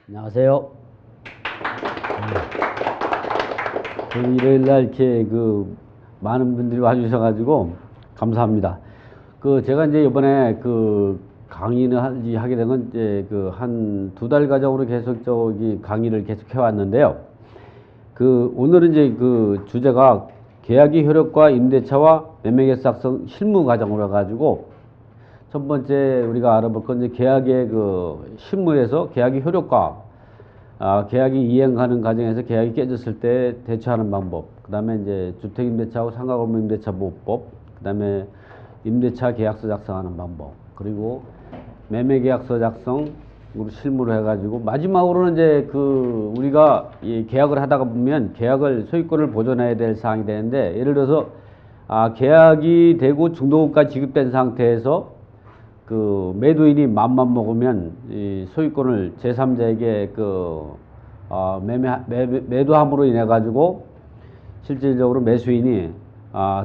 안녕하세요. 일요일날 이렇게 많은 분들이 와주셔가지고 감사합니다. 제가 이제 이번에 강의를 하게 된 건 이제 한 2달 과정으로 계속 강의를 계속 해왔는데요. 오늘은 이제 주제가 계약의 효력과 임대차와 매매계약서 작성 실무 과정으로 해가지고 첫 번째 우리가 알아볼 건 이제 계약의 실무에서 계약의 효력과 계약이 이행하는 과정에서 계약이 깨졌을 때 대처하는 방법, 그 다음에 이제 주택임대차하고 상가건물임대차보호법, 그 다음에 임대차 계약서 작성하는 방법, 그리고 매매계약서 작성으로 실무로 해가지고 마지막으로는 이제 우리가 이 계약을 하다가 보면 계약을 소유권을 보존해야 될 사항이 되는데, 예를 들어서 계약이 되고 중도금까지 지급된 상태에서 매도인이 맘만 먹으면 이 소유권을 제3자에게 매도함으로 인해 가지고 실질적으로 매수인이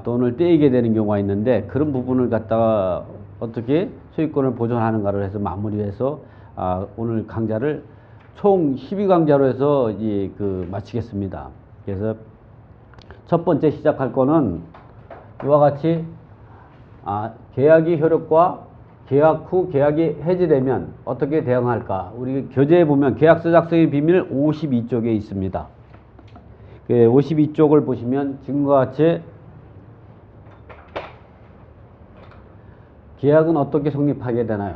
돈을 떼이게 되는 경우가 있는데, 그런 부분을 갖다가 어떻게 소유권을 보존하는가를 해서 마무리해서 오늘 강좌를 총 12강좌로 해서 마치겠습니다. 그래서 첫 번째 시작할 거는 이와 같이 계약의 효력과 계약 후 계약이 해지되면 어떻게 대응할까? 우리 교재에 보면 계약서 작성의 비밀 52쪽에 있습니다. 52쪽을 보시면 지금과 같이 계약은 어떻게 성립하게 되나요?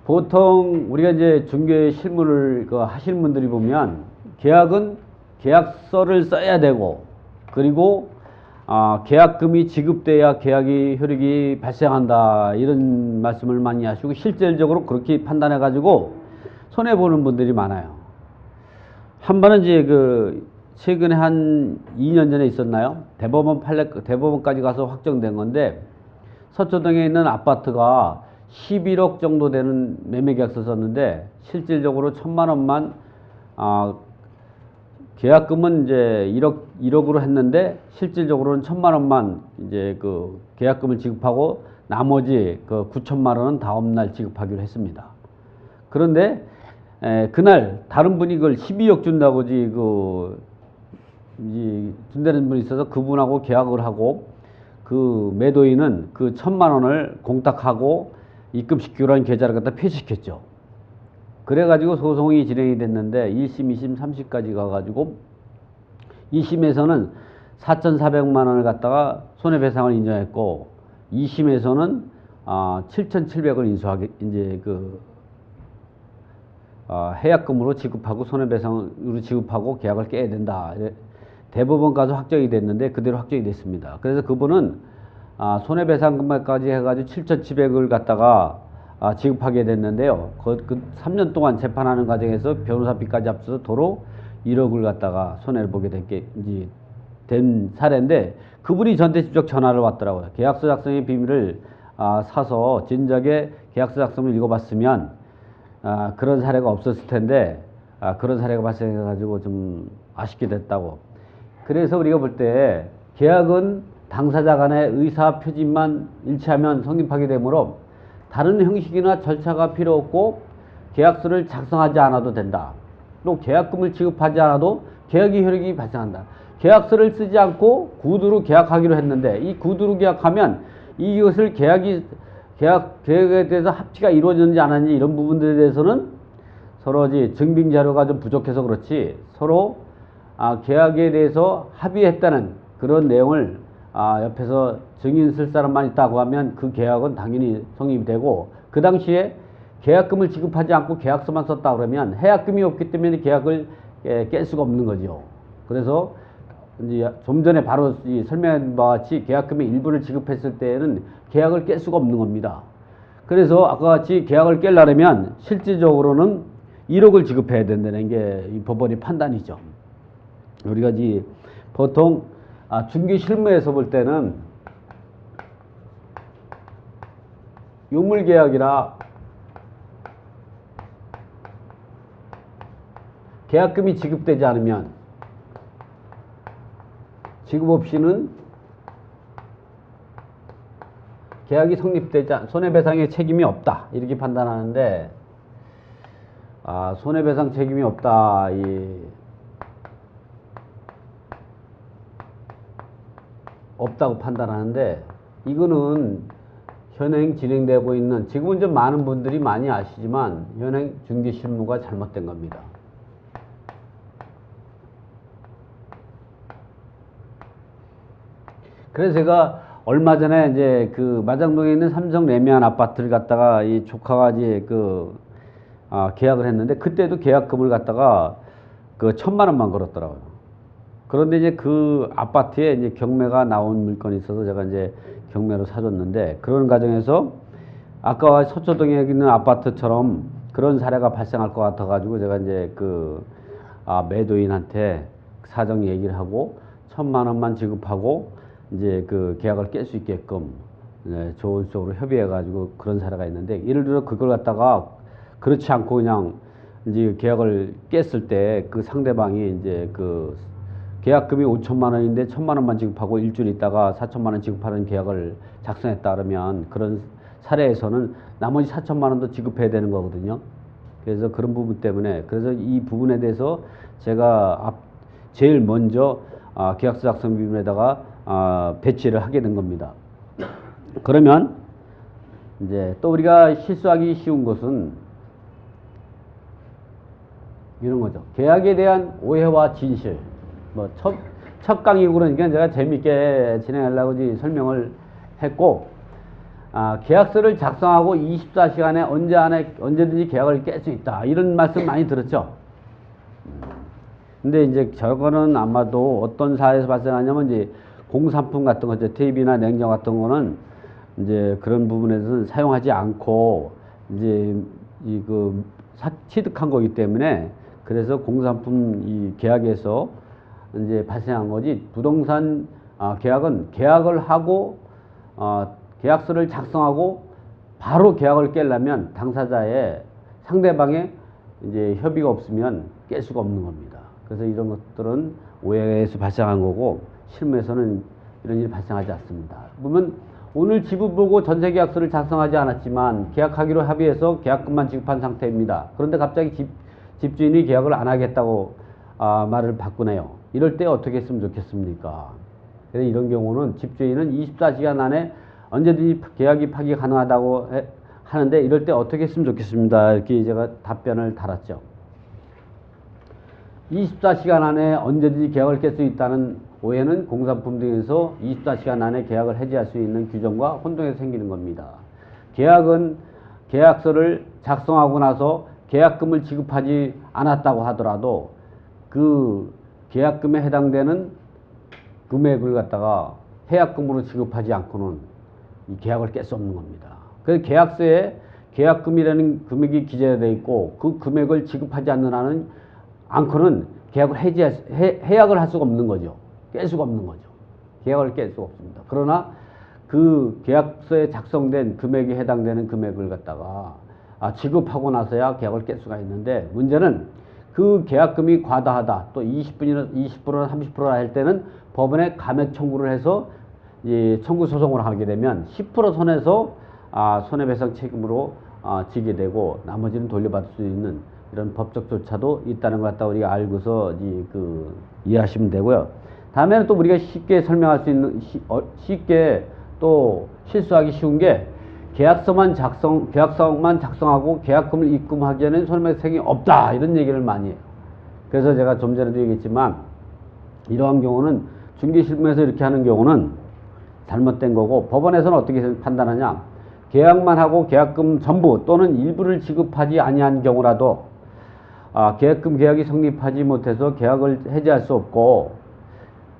보통 우리가 이제 중개 실무를 하실 분들이 보면 계약은 계약서를 써야 되고, 그리고 계약금이 지급돼야 계약이 효력이 발생한다, 이런 말씀을 많이 하시고 실질적으로 그렇게 판단해 가지고 손해 보는 분들이 많아요. 한 번은 이제 최근에 한 2년 전에 있었나요? 대법원까지 가서 확정된 건데, 서초동에 있는 아파트가 11억 정도 되는 매매계약서 썼는데 실질적으로 1,000만 원만 계약금은 이제 1억으로 했는데 실질적으로는 1,000만 원만 이제 계약금을 지급하고 나머지 9천만 원은 다음날 지급하기로 했습니다. 그런데 그날 다른 분이 그걸 12억 준다고 준다는 분이 있어서 그분하고 계약을 하고, 매도인은 1,000만 원을 공탁하고 입금시키라는 계좌를 갖다 폐지시켰죠. 그래가지고 소송이 진행이 됐는데 1심, 2심, 3심까지 가가지고 2심에서는 4,400만 원을 갖다가 손해배상을 인정했고, 2심에서는 7,700을 해약금으로 지급하고 손해배상으로 지급하고 계약을 깨야 된다. 대법원 가서 확정이 됐는데 그대로 확정이 됐습니다. 그래서 그분은 손해배상금까지 해가지고 7,700을 갖다가 지급하게 됐는데요. 3년 동안 재판하는 과정에서 변호사비까지 합쳐서 도로 1억을 갖다가 손해를 보게 된 사례인데, 그분이 저한테 직접 전화를 왔더라고요. 계약서 작성의 비밀을 사서 진작에 계약서 작성을 읽어봤으면 그런 사례가 없었을 텐데 그런 사례가 발생해가지고 좀 아쉽게 됐다고. 그래서 우리가 볼 때 계약은 당사자 간의 의사 표진만 일치하면 성립하게 되므로 다른 형식이나 절차가 필요 없고 계약서를 작성하지 않아도 된다. 또 계약금을 지급하지 않아도 계약의 효력이 발생한다. 계약서를 쓰지 않고 구두로 계약하기로 했는데 이 구두로 계약하면 이것을 계약에 대해서 합치가 이루어졌는지 안 했는지 이런 부분들에 대해서는 서로 증빙 자료가 좀 부족해서 그렇지, 서로 계약에 대해서 합의했다는 그런 내용을 옆에서 증인 쓸 사람만 있다고 하면 그 계약은 당연히 성립이 되고, 그 당시에 계약금을 지급하지 않고 계약서만 썼다 그러면 해약금이 없기 때문에 계약을 깰 수가 없는 거죠. 그래서 이제 좀 전에 바로 설명한 바와 같이 계약금의 일부를 지급했을 때에는 계약을 깰 수가 없는 겁니다. 그래서 아까 같이 계약을 깨려면 실질적으로는 1억을 지급해야 된다는 게 이 법원의 판단이죠. 우리가 보통 중개 실무에서 볼 때는 유물계약이라 계약금이 지급되지 않으면 지급 없이는 계약이 성립되지 손해배상의 책임이 없다, 이렇게 판단하는데 손해배상 책임이 없다. 없다고 판단하는데, 이거는 현행 진행되고 있는, 지금은 좀 많은 분들이 많이 아시지만 현행 중개실무가 잘못된 겁니다. 그래서 제가 얼마 전에 이제 그 마장동에 있는 삼성 레미안 아파트를 갖다가 이 조카가 이제 계약을 했는데, 그때도 계약금을 갖다가 그 1,000만 원만 걸었더라고요. 그런데 이제 그 아파트에 이제 경매가 나온 물건이 있어서 제가 이제 경매로 사줬는데, 그런 과정에서 아까 서초동에 있는 아파트처럼 그런 사례가 발생할 것 같아가지고 제가 이제 매도인한테 사정 얘기를 하고 1,000만 원만 지급하고 이제 그 계약을 깰 수 있게끔 좋은 쪽으로 협의해가지고 그런 사례가 있는데, 예를 들어 그걸 갖다가 그렇지 않고 그냥 이제 계약을 깼을 때 그 상대방이 이제 그 계약금이 5천만 원인데 1,000만 원만 지급하고 일주일 있다가 4천만 원 지급하는 계약을 작성했다 그러면, 그런 사례에서는 나머지 4천만 원도 지급해야 되는 거거든요. 그래서 그런 부분 때문에, 그래서 이 부분에 대해서 제가 제일 먼저 계약서 작성 비밀에다가 배치를 하게 된 겁니다. 그러면 이제 또 우리가 실수하기 쉬운 것은 이런 거죠. 계약에 대한 오해와 진실. 첫 강의고 그러니까 제가 재밌게 진행하려고 설명을 했고, 계약서를 작성하고 24시간에 언제든지 계약을 깰 수 있다. 이런 말씀 많이 들었죠. 근데 이제 저거는 아마도 어떤 사회에서 발생하냐면, 이제 공산품 같은 거, TV나 냉장 같은 거는 이제 그런 부분에서는 사용하지 않고 이제 취득한 거기 때문에, 그래서 공산품 이 계약에서 이제 발생한 거지, 부동산 계약은 계약을 하고 계약서를 작성하고 바로 계약을 깨려면 당사자의 상대방의 이제 협의가 없으면 깰 수가 없는 겁니다. 그래서 이런 것들은 오해에서 발생한 거고, 실무에서는 이런 일이 발생하지 않습니다. 보면 오늘 집을 보고 전세계약서를 작성하지 않았지만 계약하기로 합의해서 계약금만 지급한 상태입니다. 그런데 갑자기 집주인이 계약을 안 하겠다고 말을 바꾸네요. 이럴 때 어떻게 했으면 좋겠습니까? 그래서 이런 경우는 집주인은 24시간 안에 언제든지 계약이 파기 가능하다고 하는데, 이럴 때 어떻게 했으면 좋겠습니다. 이렇게 제가 답변을 달았죠. 24시간 안에 언제든지 계약을 깰 수 있다는 오해는 공산품 등에서 24시간 안에 계약을 해지할 수 있는 규정과 혼동해서 생기는 겁니다. 계약은 계약서를 작성하고 나서 계약금을 지급하지 않았다고 하더라도 그 계약금에 해당되는 금액을 갖다가 해약금으로 지급하지 않고는 이 계약을 깰 수 없는 겁니다. 그래서 계약서에 계약금이라는 금액이 기재되어 있고, 그 금액을 지급하지 않고는 계약을 해약을 할 수가 없는 거죠. 깰 수가 없는 거죠. 계약을 깰 수가 없습니다. 그러나 그 계약서에 작성된 금액에 해당되는 금액을 갖다가 지급하고 나서야 계약을 깰 수가 있는데, 문제는 그 계약금이 과다하다, 또 20%나 30%나 할 때는 법원에 감액 청구를 해서 청구 소송을 하게 되면 10% 선에서 손해배상 책임으로 지게 되고, 나머지는 돌려받을 수 있는 이런 법적 조차도 있다는 것 같다 우리가 알고서 이해하시면 되고요. 다음에는 또 우리가 쉽게 설명할 수 있는, 쉽게 또 실수하기 쉬운 게, 계약서만 작성하고 계약금을 입금하기에는 손해배상 책임이 없다, 이런 얘기를 많이 해요. 그래서 제가 좀 전에도 얘기했지만, 이러한 경우는 중개실무에서 이렇게 하는 경우는 잘못된 거고, 법원에서는 어떻게 판단하냐, 계약만 하고 계약금 전부 또는 일부를 지급하지 아니한 경우라도 계약이 성립하지 못해서 계약을 해지할 수 없고,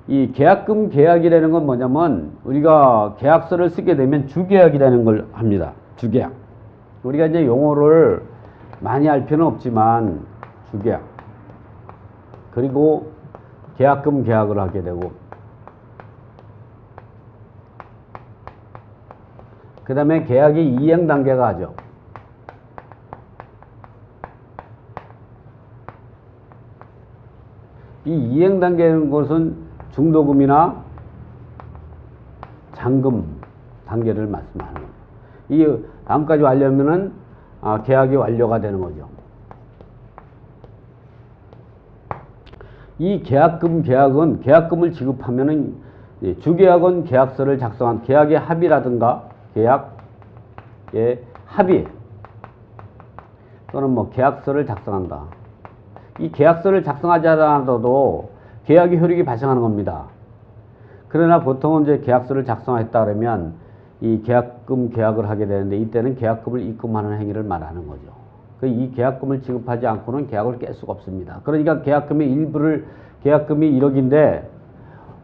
이 계약금 계약이라는 건 뭐냐면, 우리가 계약서를 쓰게 되면 주계약이라는 걸 합니다. 주계약. 우리가 이제 용어를 많이 알 필요는 없지만 주계약, 그리고 계약금 계약을 하게 되고, 그 다음에 계약이 이행 단계가 하죠. 이 이행 단계는 것은 중도금이나 잔금 단계를 말씀하는 거예요. 이 다음까지 완료하면은 계약이 완료가 되는 거죠. 이 계약금을 지급하면은 주계약은 계약서를 작성한 계약의 합의라든가 계약의 합의 또는 뭐 계약서를 작성한다. 이 계약서를 작성하지 않아도 계약의 효력이 발생하는 겁니다. 그러나 보통은 이제 계약서를 작성했다 그러면 이 계약을 하게 되는데 이때는 계약금을 입금하는 행위를 말하는 거죠. 이 계약금을 지급하지 않고는 계약을 깰 수가 없습니다. 그러니까 계약금의 일부를 계약금이 1억인데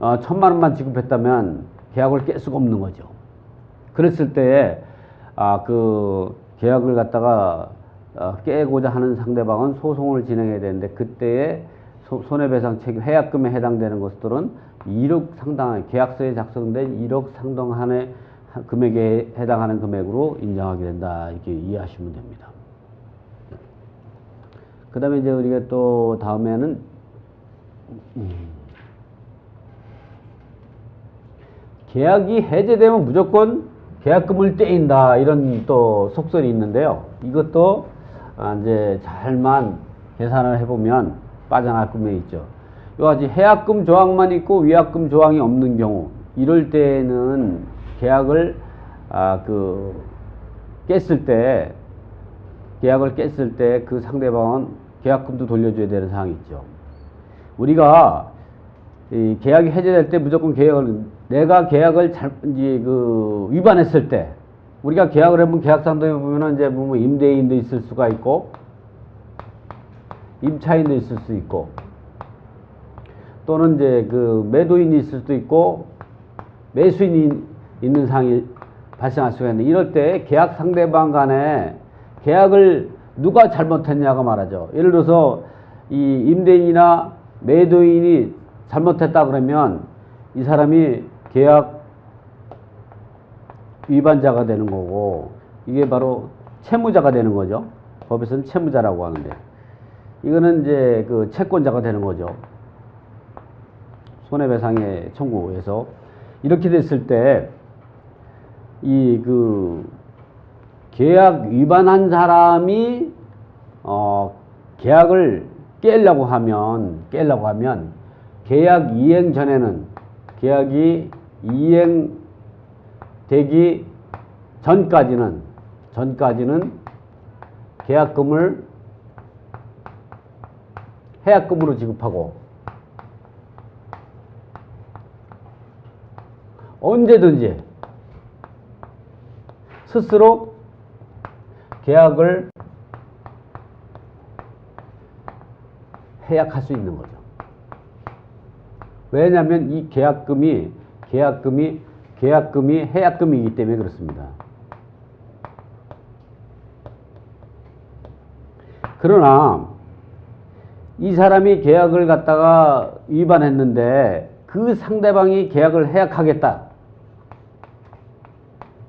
1,000만 원만 지급했다면 계약을 깰 수가 없는 거죠. 그랬을 때에 그 계약을 갖다가 깨고자 하는 상대방은 소송을 진행해야 되는데 그때에 손해배상 책임 해약금에 해당되는 것들은 1억 상당한 계약서에 작성된 1억 상당한의 금액에 해당하는 금액으로 인정하게 된다 이렇게 이해하시면 됩니다. 그 다음에 이제 우리가 또 다음에는 계약이 해제되면 무조건 계약금을 떼인다 이런 또 속설이 있는데요. 이것도 이제 잘만 계산을 해보면 빠져나갈 금액이 있죠. 이와같이 해약금 조항만 있고 위약금 조항이 없는 경우 이럴 때는 계약을 깼을 때 그 상대방은 계약금도 돌려줘야 되는 사항이 있죠. 우리가 이 계약이 해제될 때 무조건 내가 계약을 위반했을 때 우리가 계약을 해보면 계약상도에 보면은 이제 뭐 임대인도 있을 수가 있고 임차인도 있을 수 있고 또는 이제 매도인이 있을 수도 있고 매수인이 있는 상황이 발생할 수가 있는데 이럴 때 계약 상대방 간에 계약을 누가 잘못했냐가 말하죠. 예를 들어서 이 임대인이나 매도인이 잘못했다 그러면 이 사람이 계약 위반자가 되는 거고 이게 바로 채무자가 되는 거죠. 법에서는 채무자라고 하는데 이거는 이제 채권자가 되는 거죠. 손해배상의 청구에서 이렇게 됐을 때 이 계약 위반한 사람이 계약을 깨려고 하면 계약 이행 전에는 계약이 이행되기 전까지는 계약금을 해약금으로 지급하고 언제든지 스스로 계약을 해약할 수 있는 거죠. 왜냐하면 이 계약금이 해약금이기 때문에 그렇습니다. 그러나 이 사람이 계약을 갖다가 위반했는데 그 상대방이 계약을 해약하겠다.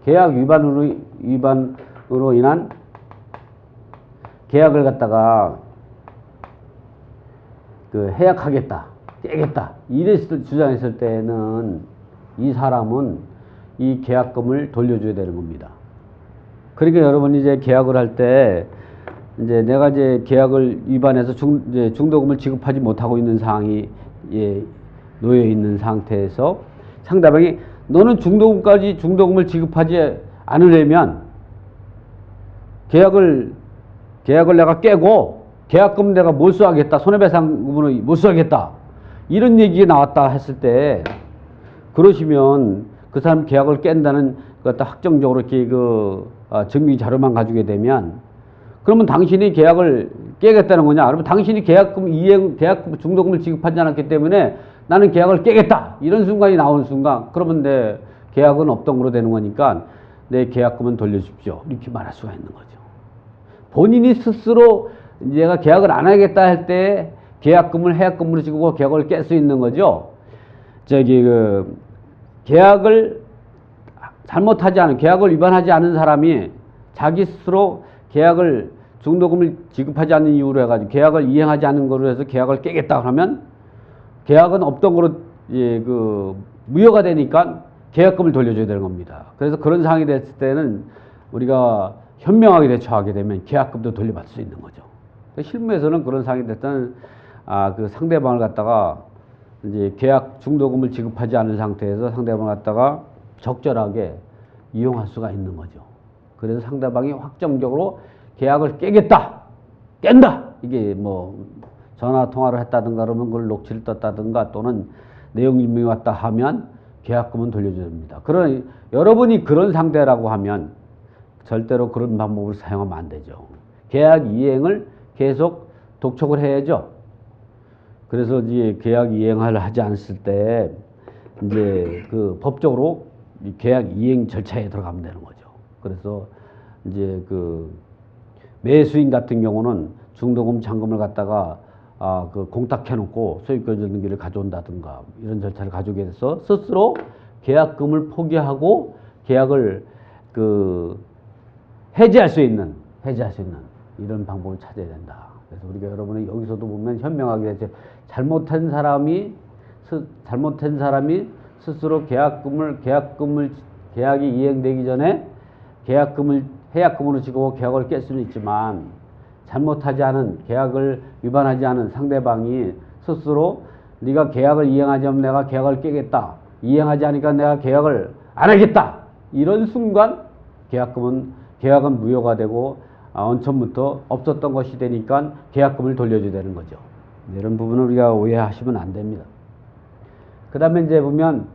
계약 위반으로 인한 계약을 갖다가 해약하겠다, 깨겠다 이랬을 주장했을 때는 이 사람은 이 계약금을 돌려줘야 되는 겁니다. 그러니까 여러분이 이제 계약을 할 때 이제 내가 이제 계약을 위반해서 중도금을 지급하지 못하고 있는 상황이 놓여 있는 상태에서 상대방이 너는 중도금을 지급하지 않으려면 계약을 내가 깨고 계약금 내가 몰수하겠다, 손해배상금으로 몰수하겠다 이런 얘기가 나왔다 했을 때 그러시면 그 사람 계약을 깬다는 것도 확정적으로 이렇게 증빙 자료만 가지게 되면 그러면 당신이 계약을 깨겠다는 거냐? 그러면 당신이 계약금 중도금을 지급하지 않았기 때문에 나는 계약을 깨겠다. 이런 순간이 나오는 순간, 그러면 내 계약은 업동으로 되는 거니까 내 계약금은 돌려주십시오. 이렇게 말할 수가 있는 거죠. 본인이 스스로 내가 계약을 안 하겠다 할 때 계약금을 해약금으로 지급하고 계약을 깰 수 있는 거죠. 계약을 계약을 위반하지 않은 사람이 자기 스스로 계약을 중도금을 지급하지 않는 이유로 해가지고 계약을 이행하지 않는 거로 해서 계약을 깨겠다 하면 계약은 업동으로 무효가 되니까 계약금을 돌려줘야 되는 겁니다. 그래서 그런 상황이 됐을 때는 우리가 현명하게 대처하게 되면 계약금도 돌려받을 수 있는 거죠. 실무에서는 그런 상황이 됐을 때는 그 상대방을 갖다가 이제 계약 중도금을 지급하지 않은 상태에서 상대방을 갖다가 적절하게 이용할 수가 있는 거죠. 그래서 상대방이 확정적으로 계약을 깬다. 이게 뭐 전화 통화를 했다든가 그러면 그걸 녹취를 떴다든가 또는 내용 증명이 왔다 하면 계약금은 돌려줘야 됩니다. 그러나 여러분이 그런 상대라고 하면 절대로 그런 방법을 사용하면 안 되죠. 계약 이행을 계속 독촉을 해야죠. 그래서 이제 계약 이행을 하지 않았을 때 이제 그 법적으로 계약 이행 절차에 들어가면 되는 거죠. 그래서 이제 그 매수인 같은 경우는 중도금 잔금을 갖다가 그 공탁해 놓고 소유권 등기를 가져온다든가 이런 절차를 가져오게 돼서 스스로 계약금을 포기하고 계약을 그 해지할 수 있는 이런 방법을 찾아야 된다. 그래서 우리가 여러분이 여기서도 보면 현명하게 잘못한 사람이 스스로 계약이 이행되기 전에 해약금으로 지고 계약을 깰 수는 있지만 잘못하지 않은 계약을 위반하지 않은 상대방이 스스로 네가 계약을 이행하지 않으면 내가 계약을 깨겠다. 이행하지 않으니까 내가 계약을 안 하겠다. 이런 순간 계약은 무효가 되고 원천부터 없었던 것이 되니까 계약금을 돌려줘야 되는 거죠. 이런 부분을 우리가 오해하시면 안 됩니다. 그 다음에 이제 보면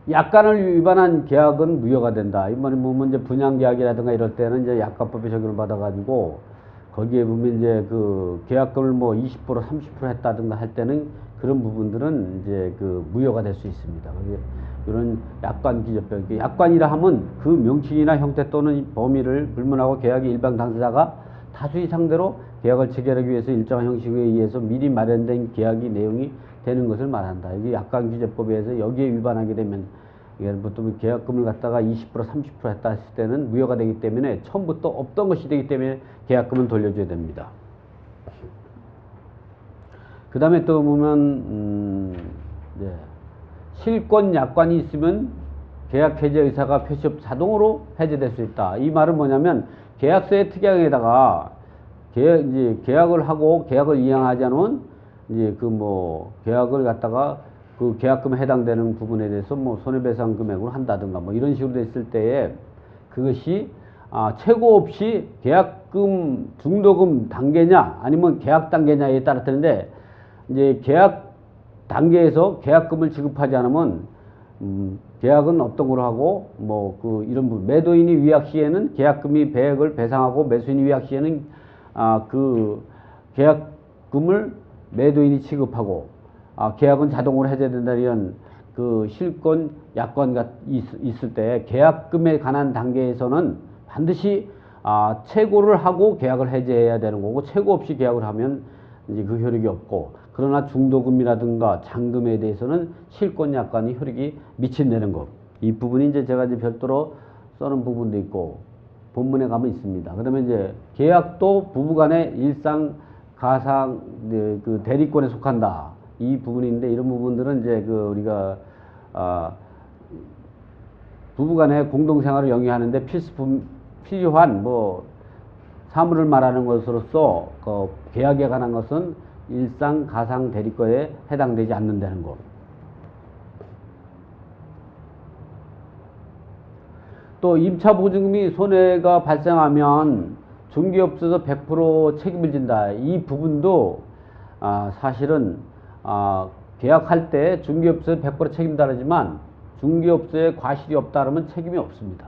약관을 위반한 계약은 무효가 된다. 이번에 보면 이제 분양계약이라든가 이럴 때는 이제 약관법에 적용을 받아가지고 거기에 보면 이제 그 계약금을 뭐 20% 30% 했다든가 할 때는 그런 부분들은 이제 그 무효가 될 수 있습니다. 이런 약관 기재법. 약관이라 하면 그 명칭이나 형태 또는 범위를 불문하고 계약의 일반 당사자가 타수의 상대로 계약을 체결하기 위해서 일정한 형식에 의해서 미리 마련된 계약의 내용이 되는 것을 말한다. 이게 약관 기재법에 의해서 여기에 위반하게 되면 보통 계약금을 갖다가 20% 30% 했다 했을 때는 무효가 되기 때문에 처음부터 없던 것이 되기 때문에 계약금은 돌려줘야 됩니다. 그 다음에 또 보면 실권 약관이 있으면 계약 해제 의사가 표시 없이 자동으로 해제될 수 있다. 이 말은 뭐냐면 계약서의 특약에다가 계약을 하고 계약을 이행하지 않으면 이제 계약을 갖다가 그 계약금에 해당되는 부분에 대해서 뭐 손해배상 금액으로 한다든가 뭐 이런 식으로 됐을 때에 그것이 최고 없이 계약금 중도금 단계냐 아니면 계약 단계냐에 따라 다른데 이제 계약 단계에서 계약금을 지급하지 않으면 계약은 어떤 걸로 하고 이런 부분 매도인이 위약 시에는 계약금이 배액을 배상하고 매수인이 위약 시에는 그 계약금을 매도인이 취급하고 계약은 자동으로 해제된다 이런 그 실권 약관가 있을 때 계약금에 관한 단계에서는 반드시 최고를 하고 계약을 해제해야 되는 거고 최고 없이 계약을 하면 이제 그 효력이 없고 그러나 중도금이라든가 잔금에 대해서는 실권 약관이 효력이 미친다는 것. 이 부분이 이제 제가 이제 별도로 써놓은 부분도 있고 본문에 가면 있습니다. 그 다음에 이제 계약도 부부간의 일상 가상 그 대리권에 속한다. 이 부분인데 이런 부분들은 이제 우리가 부부간의 공동생활을 영위하는데 필요한 사물을 말하는 것으로서 계약에 관한 것은 일상 가상 대리권에 해당되지 않는다는 것. 또 임차 보증금이 손해가 발생하면 중개업소에서 100% 책임을 진다. 이 부분도 사실은 계약할 때 중개업소에 100% 책임다 그러지만 중개업소에 과실이 없다 그러면 책임이 없습니다.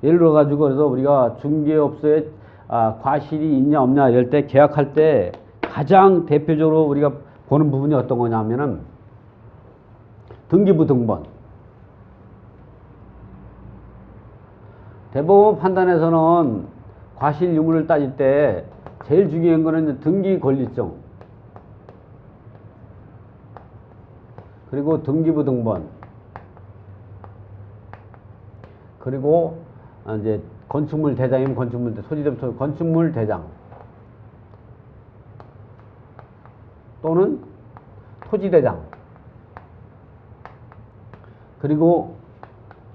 예를 들어 가지고 그래서 우리가 중개업소에 과실이 있냐 없냐 이럴 때 계약할 때 가장 대표적으로 우리가 보는 부분이 어떤 거냐면은 등기부 등본. 대법원 판단에서는 과실 유무를 따질 때 제일 중요한 거는 등기 권리증 그리고 등기부 등본 그리고 이제 건축물 대장이면 건축물 소지점 건축물 대장 또는 토지 대장 그리고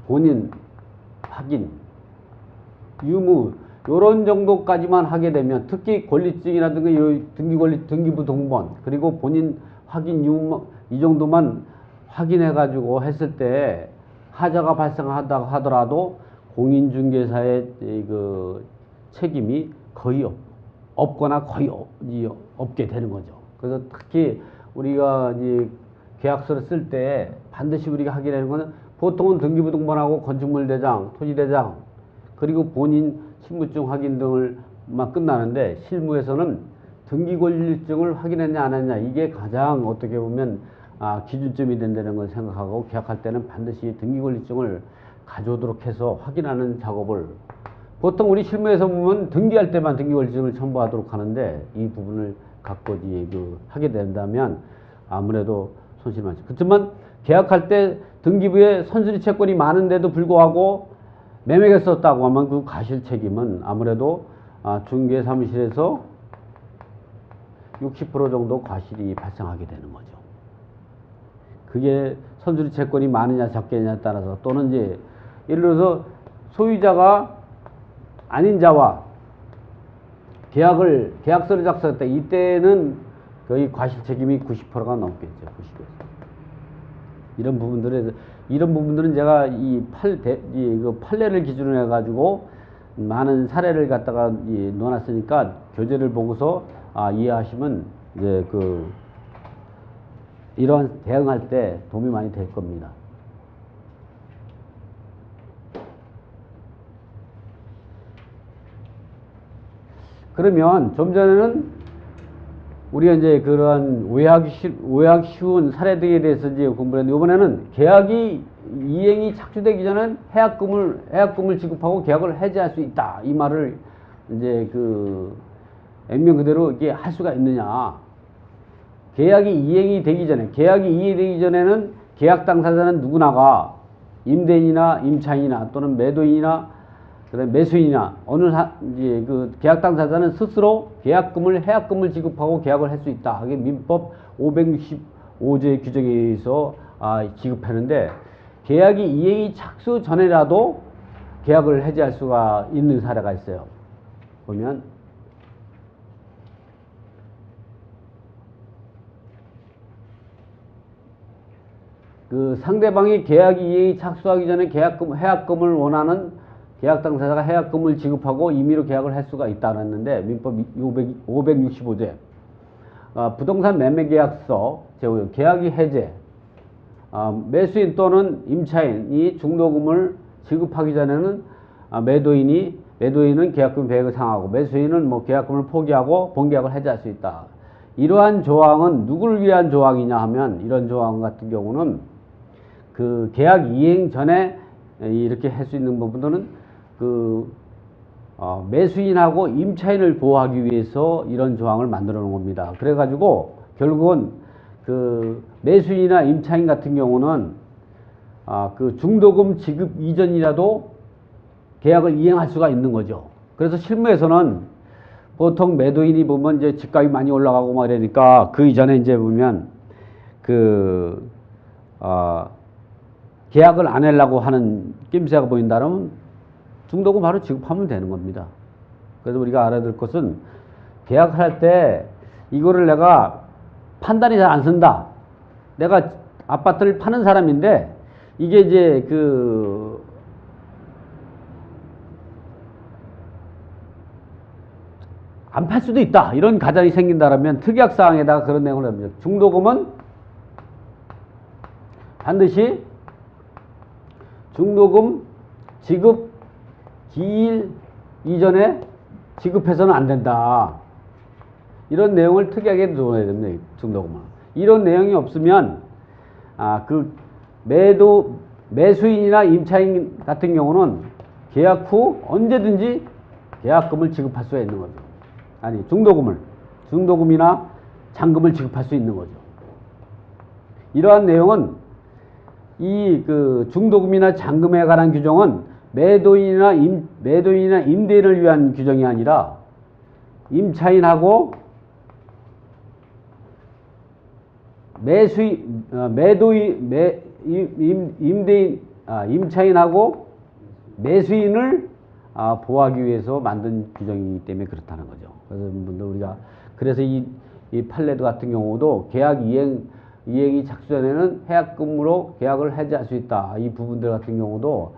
본인 확인 유무 요런 정도까지만 하게 되면, 특히 권리증이라든가 등기권리, 등기부등본, 그리고 본인 확인 유무, 이 정도만 확인해 가지고 했을 때 하자가 발생하다 하더라도 공인중개사의 그 책임이 거의 없거나 거의 없게 되는 거죠. 그래서 특히 우리가 이제 계약서를 쓸 때 반드시 우리가 하게 되는 거는, 보통은 등기부등본하고 건축물대장, 토지대장, 그리고 본인 신분증 확인 등을만 끝나는데, 실무에서는 등기권리증을 확인했냐 안 했냐, 이게 가장 어떻게 보면 기준점이 된다는 걸 생각하고, 계약할 때는 반드시 등기권리증을 가져오도록 해서 확인하는 작업을, 보통 우리 실무에서 보면 등기할 때만 등기권리증을 첨부하도록 하는데, 이 부분을 갖고 하게 된다면 아무래도 손실이 많죠. 그렇지만 계약할 때 등기부에 선수리 채권이 많은데도 불구하고 매매가 썼다고 하면 그 과실 책임은 아무래도 중개사무실에서 60% 정도 과실이 발생하게 되는 거죠. 그게 선수리 채권이 많으냐 적겠냐에 따라서, 또는 이제 예를 들어서 소유자가 아닌 자와 계약서를 작성했다, 이때는 거의 과실 책임이 90%가 넘겠죠. 90%. 이런 부분들은 제가 이 판례를 기준으로 해가지고 많은 사례를 갖다가 넣어놨으니까, 교재를 보고서 이해하시면 이제 이러한 대응할 때 도움이 많이 될 겁니다. 그러면 좀 전에는 우리가 이제 그러한 오해하기 쉬운 사례 등에 대해서 이제 공부를 했는데, 이번에는 계약이 이행이 착수되기 전엔 해약금을 지급하고 계약을 해지할 수 있다, 이 말을 이제 액면 그대로 이게 할 수가 있느냐. 계약이 이행이 되기 전에는 계약 당사자는 누구나가 임대인이나 임차인이나 또는 매도인이나 그다음에 매수인이나 이제 계약 당사자는 스스로 해약금을 지급하고 계약을 할 수 있다. 이게 민법 565조 규정에 의해서 지급하는데, 계약이 이행이 착수 전에라도 계약을 해지할 수가 있는 사례가 있어요. 보면 상대방이 계약이 이행이 착수하기 전에 해약금을 원하는 계약 당사자가 해약금을 지급하고 임의로 계약을 할 수가 있다고 했는데, 민법 565조에 부동산 매매계약서, 계약이 해제, 매수인 또는 임차인이 중도금을 지급하기 전에는 매도인은 계약금 배액을 상하고, 매수인은 계약금을 포기하고 본계약을 해지할 수 있다. 이러한 조항은 누구를 위한 조항이냐 하면, 이런 조항 같은 경우는 계약 이행 전에 이렇게 할 수 있는 부분들은 매수인하고 임차인을 보호하기 위해서 이런 조항을 만들어 놓은 겁니다. 그래가지고 결국은 매수인이나 임차인 같은 경우는 중도금 지급 이전이라도 계약을 이행할 수가 있는 거죠. 그래서 실무에서는 보통 매도인이 보면 이제 집값이 많이 올라가고 막 이러니까, 그 이전에 이제 보면 계약을 안 하려고 하는 낌새가 보인다면 중도금 바로 지급하면 되는 겁니다. 그래서 우리가 알아야 될 것은, 계약할 때 이거를 내가 판단이 잘 안 쓴다. 내가 아파트를 파는 사람인데 이게 이제 안 팔 수도 있다, 이런 가정이 생긴다라면 특약사항에다가 그런 내용을 합니다. 중도금은 반드시 중도금 지급 기일 이전에 지급해서는 안 된다, 이런 내용을 특이하게 넣어야 됩니다. 중도금은. 이런 내용이 없으면 매수인이나 임차인 같은 경우는 계약 후 언제든지 계약금을 지급할 수가 있는 거죠. 아니, 중도금이나 잔금을 지급할 수 있는 거죠. 이러한 내용은 중도금이나 잔금에 관한 규정은 매도인이나 임대인을 위한 규정이 아니라 임차인하고 임차인하고 매수인을 보호하기 위해서 만든 규정이기 때문에 그렇다는 거죠. 그래서 분들 우리가 그래서 이 판례도 같은 경우도 계약 이행이 착수전에는 해약금으로 계약을 해지할 수 있다. 이 부분들 같은 경우도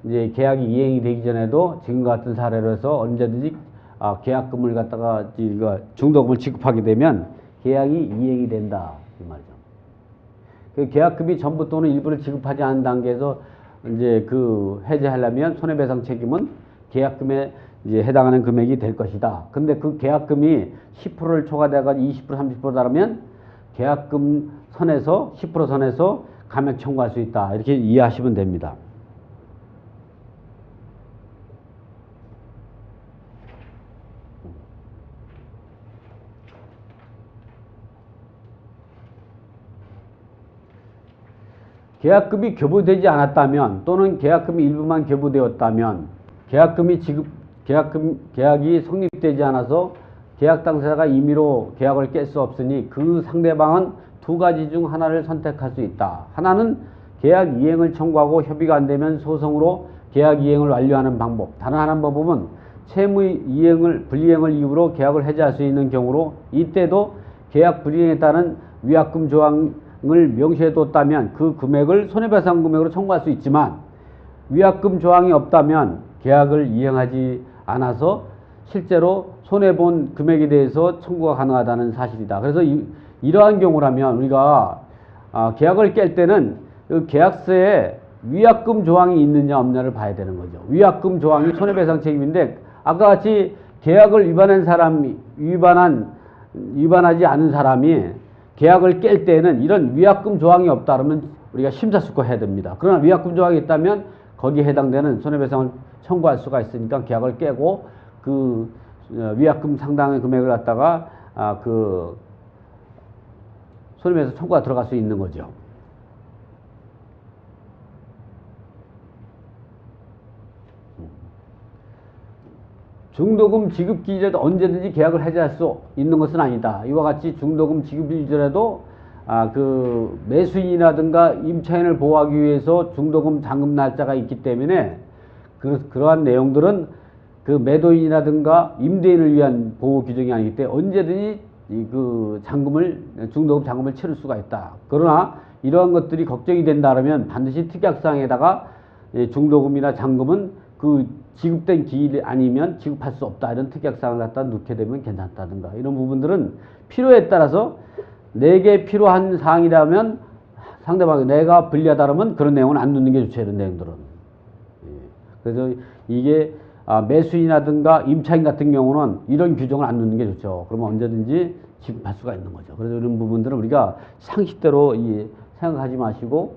이제 계약이 이행이 되기 전에도 지금과 같은 사례로 해서 언제든지 계약금을 갖다가 중도금을 지급하게 되면 계약이 이행이 된다. 이 말이죠. 그 계약금이 전부 또는 일부를 지급하지 않은 단계에서 이제 그 해지하려면 손해배상 책임은 계약금에 이제 해당하는 금액이 될 것이다. 근데 그 계약금이 10%를 초과돼가지고 20%, 30% 달하면 계약금 선에서 10% 선에서 감액 청구할 수 있다. 이렇게 이해하시면 됩니다. 계약금이 교부되지 않았다면 또는 계약금이 일부만 교부되었다면 계약이 성립되지 않아서 계약 당사자가 임의로 계약을 깰 수 없으니 그 상대방은 두 가지 중 하나를 선택할 수 있다. 하나는 계약 이행을 청구하고 협의가 안 되면 소송으로 계약 이행을 완료하는 방법. 다른 하나는 방법은 채무 불이행을 이유로 계약을 해지할 수 있는 경우로 이때도 계약 불이행에 따른 위약금 조항을 명시해뒀다면 그 금액을 손해배상 금액으로 청구할 수 있지만 위약금 조항이 없다면 계약을 이행하지 않아서 실제로 손해본 금액에 대해서 청구가 가능하다는 사실이다. 그래서 이러한 경우라면 우리가 계약을 깰 때는 그 계약서에 위약금 조항이 있느냐 없느냐를 봐야 되는 거죠. 위약금 조항이 손해배상 책임인데 아까 같이 계약을 위반하지 않은 사람이 계약을 깰 때는 이런 위약금 조항이 없다 그러면 우리가 심사숙고해야 됩니다. 그러나 위약금 조항이 있다면 거기에 해당되는 손해배상을 청구할 수가 있으니까 계약을 깨고 그 위약금 상당의 금액을 갖다가 그 손해배상 청구가 들어갈 수 있는 거죠. 중도금 지급기 이전에도 언제든지 계약을 해지할 수 있는 것은 아니다. 이와 같이 중도금 지급기 이전에도 그 매수인이라든가 임차인을 보호하기 위해서 중도금 잔금 날짜가 있기 때문에 그러한 내용들은 그 매도인이라든가 임대인을 위한 보호 규정이 아니기 때문에 언제든지 그 중도금 잔금을 치를 수가 있다. 그러나 이러한 것들이 걱정이 된다 그러면 반드시 특약사항에다가 중도금이나 잔금은 그 지급된 기일 아니면 지급할 수 없다. 이런 특약사항을 갖다 넣게 되면 괜찮다든가 이런 부분들은 필요에 따라서 내게 필요한 사항이라면 상대방이 내가 불리하다 그러면 그런 내용은 안 넣는 게 좋죠. 이런 내용들은. 그래서 이게 매수인이라든가 임차인 같은 경우는 이런 규정을 안 넣는 게 좋죠. 그러면 언제든지 지급할 수가 있는 거죠. 그래서 이런 부분들은 우리가 상식대로 생각하지 마시고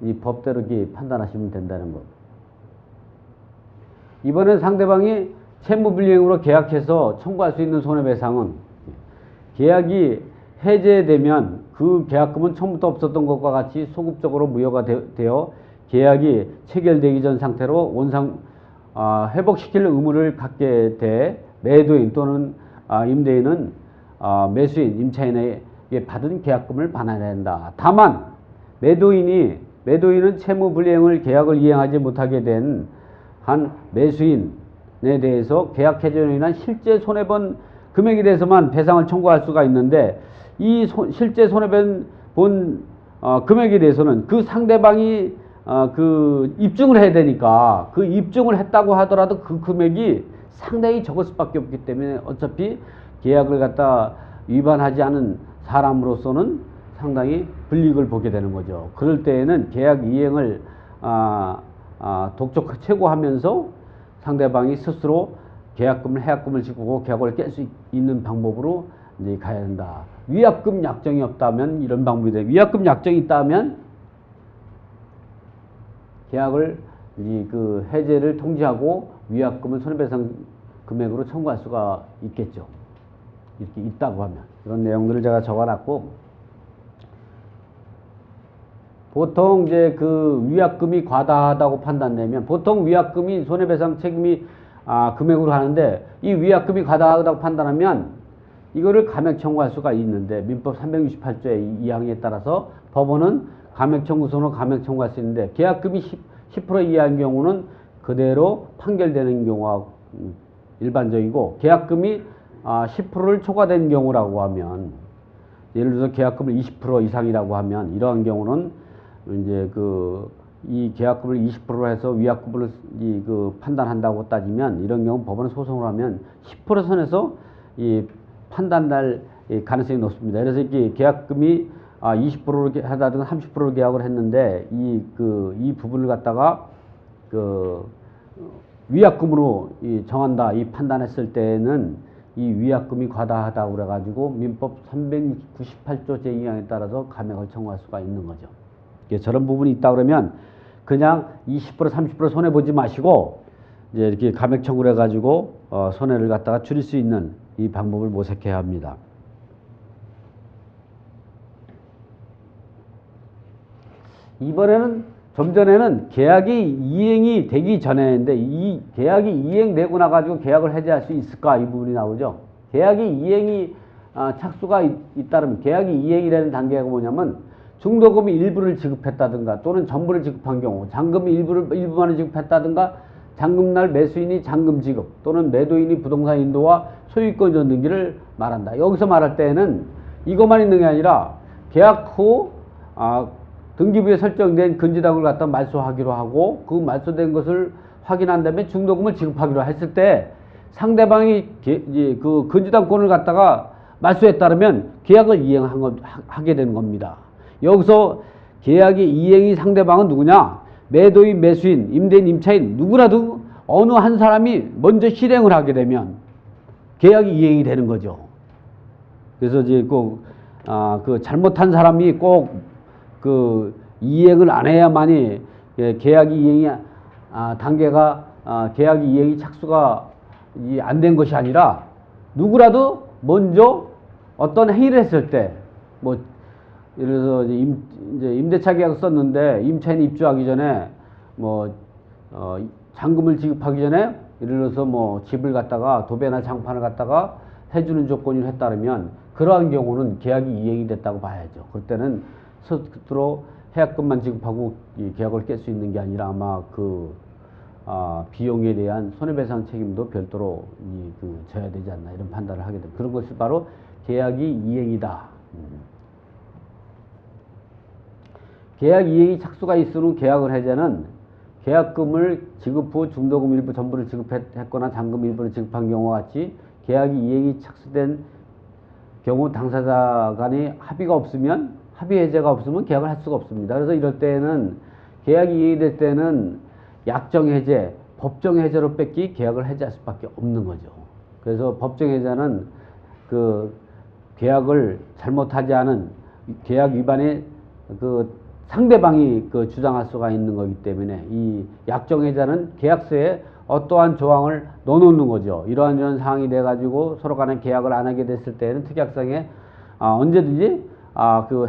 이 법대로 이렇게 판단하시면 된다는 것. 이번엔 상대방이 채무불이행으로 계약해서 청구할 수 있는 손해배상은 계약이 해제되면 그 계약금은 처음부터 없었던 것과 같이 소급적으로 무효가 되어 계약이 체결되기 전 상태로 회복시킬 의무를 갖게 돼 매도인 또는 임대인은 매수인, 임차인에게 받은 계약금을 반환해야 한다. 다만 매도인은 채무불이행을 계약을 이행하지 못하게 된 한 매수인에 대해서 계약 해지로 인한 실제 손해본 금액에 대해서만 배상을 청구할 수가 있는데 이 실제 손해본 금액에 대해서는 그 상대방이 그 입증을 해야 되니까 그 입증을 했다고 하더라도 그 금액이 상당히 적을 수밖에 없기 때문에 어차피 계약을 갖다 위반하지 않은 사람으로서는 상당히 불이익을 보게 되는 거죠. 그럴 때에는 계약 이행을 독촉 최고하면서 상대방이 스스로 해약금을 지고 계약을 깰 수 있는 방법으로 이제 가야 된다. 위약금 약정이 없다면 이런 방법이 돼. 위약금 약정이 있다면 계약을 그 해제를 통지하고 위약금을 손해배상 금액으로 청구할 수가 있겠죠. 이렇게 있다고 하면 이런 내용들을 제가 적어놨고. 보통 이제 그 위약금이 과다하다고 판단되면 보통 위약금이 손해배상 책임이 금액으로 하는데 이 위약금이 과다하다고 판단하면 이거를 감액 청구할 수가 있는데 민법 368조의 2항에 따라서 법원은 감액 청구서는 감액 청구할 수 있는데 계약금이 10% 이하인 경우는 그대로 판결되는 경우가 일반적이고, 계약금이 10%를 초과된 경우라고 하면, 예를 들어서 계약금을 20% 이상이라고 하면, 이러한 경우는 이제 이 계약금을 20%로 해서 위약금을 판단한다고 따지면, 이런 경우 법원에 소송을 하면 10% 선에서 이 판단날 가능성이 높습니다. 그래서 이게 계약금이 20%로 하다든 30%로 계약을 했는데, 이 부분을 갖다가 위약금으로 정한다, 이 판단했을 때는 이 위약금이 과다하다고 그래가지고 민법 398조 제2항에 따라서 감액을 청구할 수가 있는 거죠. 저런 부분이 있다 그러면 그냥 20% 30% 손해 보지 마시고 이제 이렇게 감액 청구를 해가지고 손해를 갖다가 줄일 수 있는 이 방법을 모색해야 합니다. 이번에는 좀 전에는 계약이 이행이 되기 전에인데, 이 계약이 이행되고 나가지고 계약을 해제할 수 있을까, 이 부분이 나오죠. 계약이 이행이 착수가 잇따르면, 계약이 이행이 되는 단계가 뭐냐면, 중도금이 일부를 지급했다든가 또는 전부를 지급한 경우, 잔금이 일부만을 지급했다든가, 잔금날 매수인이 잔금 지급 또는 매도인이 부동산 인도와 소유권 전 등기를 말한다. 여기서 말할 때는 이것만 있는 게 아니라 계약 후 등기부에 설정된 근저당을 갖다 말소하기로 하고, 그 말소된 것을 확인한 다음에 중도금을 지급하기로 했을 때 상대방이 그 근저당권을 갖다가 말소에 따르면 계약을 이행하게 되는 겁니다. 여기서 계약의 이행이 상대방은 누구냐? 매도인, 매수인, 임대인, 임차인 누구라도 어느 한 사람이 먼저 실행을 하게 되면 계약이 이행이 되는 거죠. 그래서 이제 그 잘못한 사람이 꼭 이행을 안 해야만이 계약이 이행이 단계가 계약이 이행이 착수가 안 된 것이 아니라, 누구라도 먼저 어떤 행위를 했을 때, 뭐 예를 들어서 이제 임대차 계약을 썼는데 임차인이 입주하기 전에 잔금을 지급하기 전에 예를 들어서 집을 갖다가 도배나 장판을 갖다가 해주는 조건이 했다면, 그러한 경우는 계약이 이행이 됐다고 봐야죠. 그때는 스스로 해약금만 지급하고 이 계약을 깰 수 있는 게 아니라 아마 비용에 대한 손해배상 책임도 별도로 져야 되지 않나, 이런 판단을 하게 됩니다. 그런 것이 바로 계약이 이행이다. 계약 이행이 착수가 있은 후 계약을 해제는 계약금을 지급 후 중도금 일부 전부를 지급했거나 잔금 일부를 지급한 경우와 같이 계약이 이행이 착수된 경우 당사자 간의 합의 해제가 없으면 계약을 할 수가 없습니다. 그래서 이럴 때는 계약이 이행이 될 때는 약정 해제, 법정 해제로 뺏기 계약을 해제할 수밖에 없는 거죠. 그래서 법정 해제는 계약을 잘못하지 않은 계약 위반의 상대방이 주장할 수가 있는 거기 때문에, 이 약정 해제는 계약서에 어떠한 조항을 넣어놓는 거죠. 이러한 사항이 돼가지고 서로 간에 계약을 안 하게 됐을 때는 특약상에 언제든지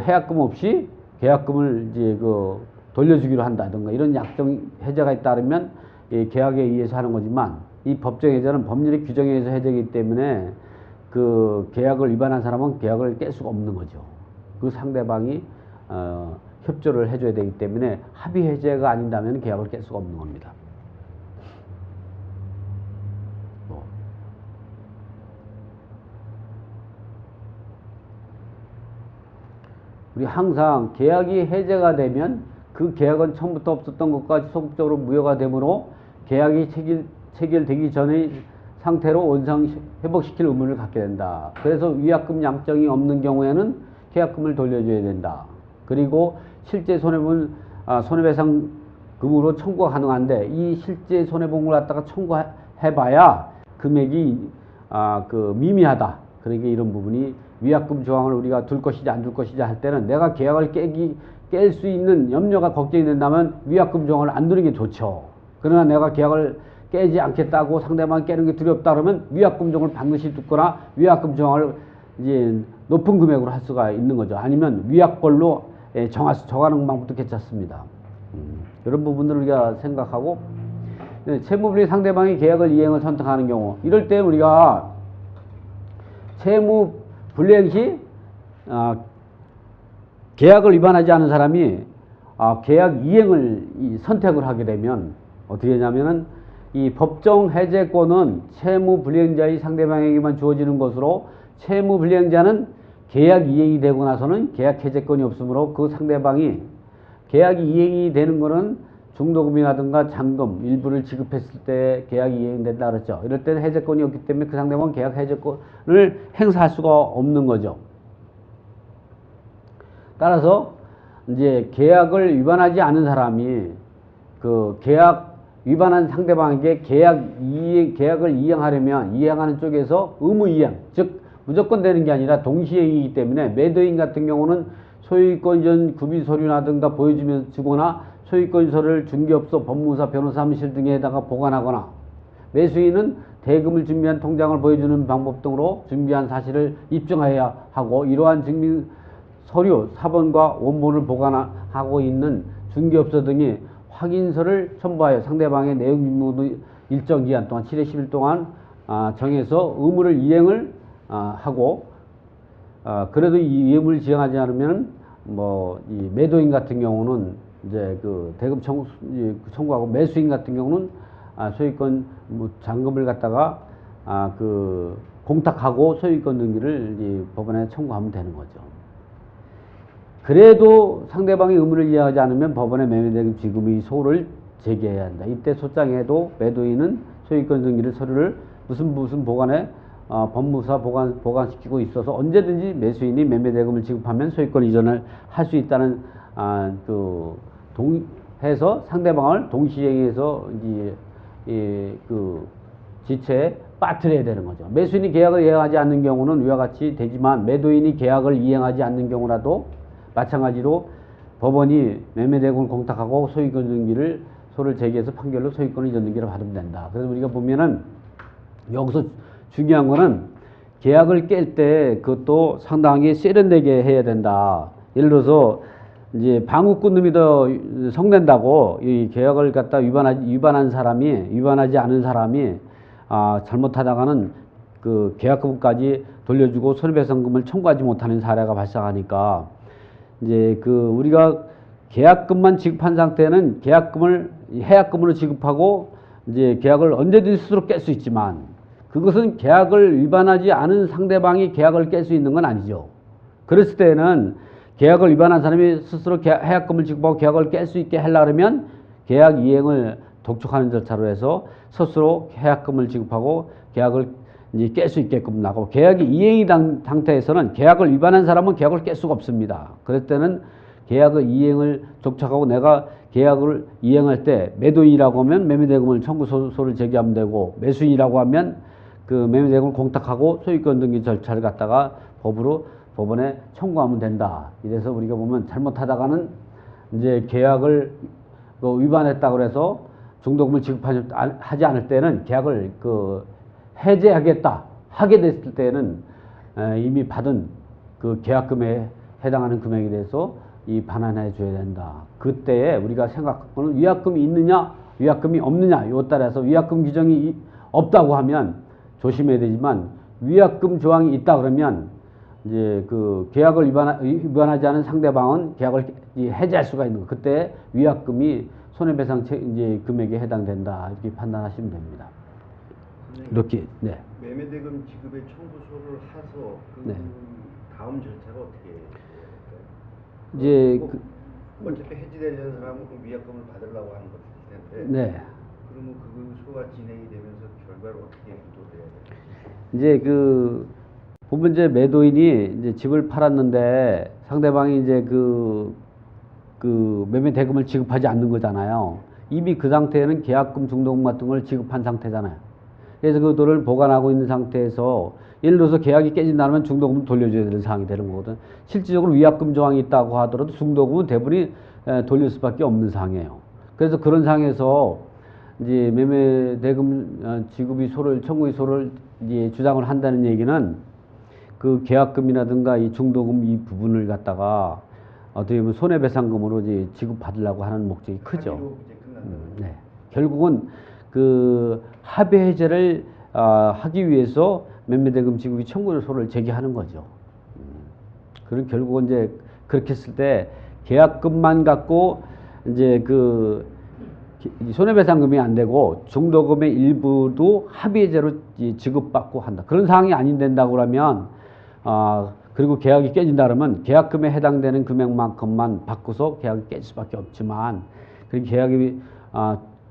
해약금 없이 계약금을 이제 돌려주기로 한다든가, 이런 약정 해제가 따르면 계약에 의해서 하는 거지만, 이 법정 해제는 법률의 규정에 의해서 해제이기 때문에 계약을 위반한 사람은 계약을 깰 수가 없는 거죠. 그 상대방이 협조를 해줘야 되기 때문에 합의 해제가 아닌다면 계약을 깰 수가 없는 겁니다. 우리 항상 계약이 해제가 되면 그 계약은 처음부터 없었던 것과 소극적으로 무효가 되므로 계약이 체결되기 전의 상태로 원상 회복시킬 의무를 갖게 된다. 그래서 위약금 양정이 없는 경우에는 계약금을 돌려줘야 된다. 그리고 실제 손해배상금으로 청구가 가능한데, 이 실제 손해보험을 갖다가 청구해봐야 금액이 미미하다. 그러니까 이런 부분이 위약금 조항을 우리가 둘 것이지 안 둘 것이지 할 때는, 내가 계약을 깰 수 있는 염려가 걱정이 된다면 위약금 조항을 안 두는 게 좋죠. 그러나 내가 계약을 깨지 않겠다고 상대방이 깨는 게 두렵다 그러면 위약금 조항을 반드시 두거나 위약금 조항을 이제 높은 금액으로 할 수가 있는 거죠. 아니면 위약벌로 정하는 방법도 괜찮습니다. 이런 부분들을 우리가 생각하고, 채무불이행 상대방이 계약을 이행을 선택하는 경우, 이럴 때 우리가 채무불이행 시 계약을 위반하지 않은 사람이 계약 이행을 선택을 하게 되면 어떻게 하냐면은 이 법정 해제권은 채무 불이행자의 상대방에게만 주어지는 것으로 채무 불이행자는 계약 이행이 되고 나서는 계약 해제권이 없으므로 그 상대방이 계약이 이행이 되는 것은 중도금이라든가 잔금 일부를 지급했을 때 계약이 이행된다 그랬죠. 이럴 때는 해제권이 없기 때문에 그 상대방은 계약 해제권을 행사할 수가 없는 거죠. 따라서 이제 계약을 위반하지 않은 사람이 그 계약 위반한 상대방에게 계약을 이행하는 쪽에서 의무 이행, 즉 무조건 되는 게 아니라 동시행이기 때문에 매도인 같은 경우는 소유권 전 구비 서류라든가 주거나 소유권서를 중개업소, 법무사, 변호사 사무실 등에다가 보관하거나 매수인은 대금을 준비한 통장을 보여주는 방법 등으로 준비한 사실을 입증해야 하고 이러한 증빙 서류, 사본과 원본을 보관하고 있는 중개업소 등이 확인서를 첨부하여 상대방의 내용 임무도 일정 기간 동안 7회 10일 동안 정해서 의무를 이행을 하고 그래도 이 의무를 지행하지 않으면 이 매도인 같은 경우는 이제 그 대금 청구하고 매수인 같은 경우는 소유권 잔금을 갖다가 그 공탁하고 소유권 등기를 이 법원에 청구하면 되는 거죠. 그래도 상대방이 의무를 이행하지 않으면 법원에 매매대금 지급의 소를 제기해야 한다. 이때 소장에도 매도인은 소유권 등기를 서류를 무슨 보관에 법무사 보관시키고 있어서 언제든지 매수인이 매매대금을 지급하면 소유권 이전을 할 수 있다는 해서 상대방을 동시행해서 이제 그 지체에 빠뜨려야 되는 거죠. 매수인이 계약을 이행하지 않는 경우는 위와 같이 되지만 매도인이 계약을 이행하지 않는 경우라도 마찬가지로 법원이 매매대금을 공탁하고 소유권 등기를 소를 제기해서 판결로 소유권 이전 등기를 받으면 된다. 그래서 우리가 보면은 여기서 중요한 거는 계약을 깰 때 그것도 상당히 세련되게 해야 된다. 예를 들어서 이제 방울꾼 놈이 더 성낸다고 이 계약을 갖다 위반하지 않은 사람이 잘못하다가는 그 계약금까지 돌려주고 손해배상금을 청구하지 못하는 사례가 발생하니까 이제 그 우리가 계약금만 지급한 상태는 계약금을 해약금으로 지급하고 이제 계약을 언제든지 스스로 깰 수 있지만 그것은 계약을 위반하지 않은 상대방이 계약을 깰 수 있는 건 아니죠. 그랬을 때는 계약을 위반한 사람이 스스로 해약금을 지급하고 계약을 깰 수 있게 하려면 계약 이행을 독촉하는 절차로 해서 스스로 해약금을 지급하고 계약을 이제 깰 수 있게끔 나가고 계약이 이행이 된 상태에서는 계약을 위반한 사람은 계약을 깰 수가 없습니다. 그럴 때는 계약의 이행을 독촉하고 내가 계약을 이행할 때 매도인이라고 하면 매매대금을 청구소를 제기하면 되고 매수인이라고 하면 그 매매대금을 공탁하고 소유권 등기 절차를 갖다가 법원에 청구하면 된다. 이래서 우리가 보면 잘못하다가는 이제 계약을 위반했다고 해서 중도금을 지급하지 않을 때는 계약을 해제하겠다 하게 됐을 때는 이미 받은 그 계약금에 해당하는 금액에 대해서 이 반환해 줘야 된다. 그때에 우리가 생각하는 위약금이 있느냐 위약금이 없느냐 이에 따라서 위약금 규정이 없다고 하면 조심해야 되지만 위약금 조항이 있다 그러면 이제 그 계약을 위반하지 않은 상대방은 계약을 해제할 수가 있는 거. 그때 위약금이 손해배상 이제 금액에 해당된다 이렇게 판단하시면 됩니다. 이렇게 네. 매매대금 지급의 청구서를 해서 그 다음 절차가 어떻게 될까요? 이제 어차피 해지되려는 사람은 그 위약금을 받으려고 하는 것일 텐데. 네. 그러면 그 소가 진행이 되면서 결과를 어떻게 유도돼야 돼요? 이제 보면 이제 매도인이 이제 집을 팔았는데 상대방이 이제 그 매매 대금을 지급하지 않는 거잖아요. 이미 그 상태에는 계약금, 중도금 같은 걸 지급한 상태잖아요. 그래서 그 돈을 보관하고 있는 상태에서 예를 들어서 계약이 깨진다면 중도금을 돌려줘야 되는 상황이 되는 거거든. 실질적으로 위약금 조항이 있다고 하더라도 중도금은 대부분이 돌릴 수밖에 없는 상황이에요. 그래서 그런 상황에서 이제 매매 대금 지급의 청구의 소를 이제 주장을 한다는 얘기는 그 계약금이라든가 이 중도금 이 부분을 갖다가 어떻게 보면 손해배상금으로 이제 지급받으려고 하는 목적이 크죠. 네. 결국은 그 합의 해제를 하기 위해서 매매대금 지급의 청구소를 제기하는 거죠. 그럼 결국은 이제 그렇게 했을 때 계약금만 갖고 이제 그 이 손해배상금이 안 되고 중도금의 일부도 합의제로 지급받고 한다. 그런 상황이 안 된다고 그러면 그리고 계약이 깨진다 그러면 계약금에 해당되는 금액만큼만 받고서 계약이 깨질 수밖에 없지만 그리고 계약이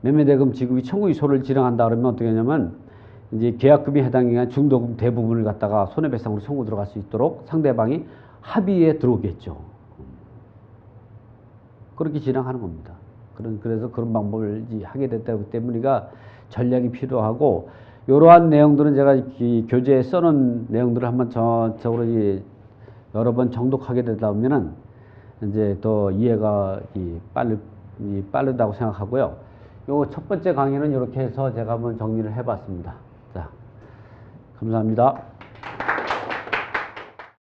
매매대금 지급이 청구이소를 진행한다 그러면 어떻게 하냐면 이제 계약금이 해당하는 중도금 대부분을 갖다가 손해배상으로 청구 들어갈 수 있도록 상대방이 합의에 들어오겠죠. 그렇게 진행하는 겁니다. 그래서 그런 방법을 하게 됐다기 때문에 우리가 전략이 필요하고 이러한 내용들은 제가 이 교재에 써놓은 내용들을 한번 전적으로 여러 번 정독하게 되다 보면은 이제 더 이해가 빠르다고 생각하고요. 요 첫 번째 강의는 이렇게 해서 제가 한번 정리를 해봤습니다. 자, 감사합니다.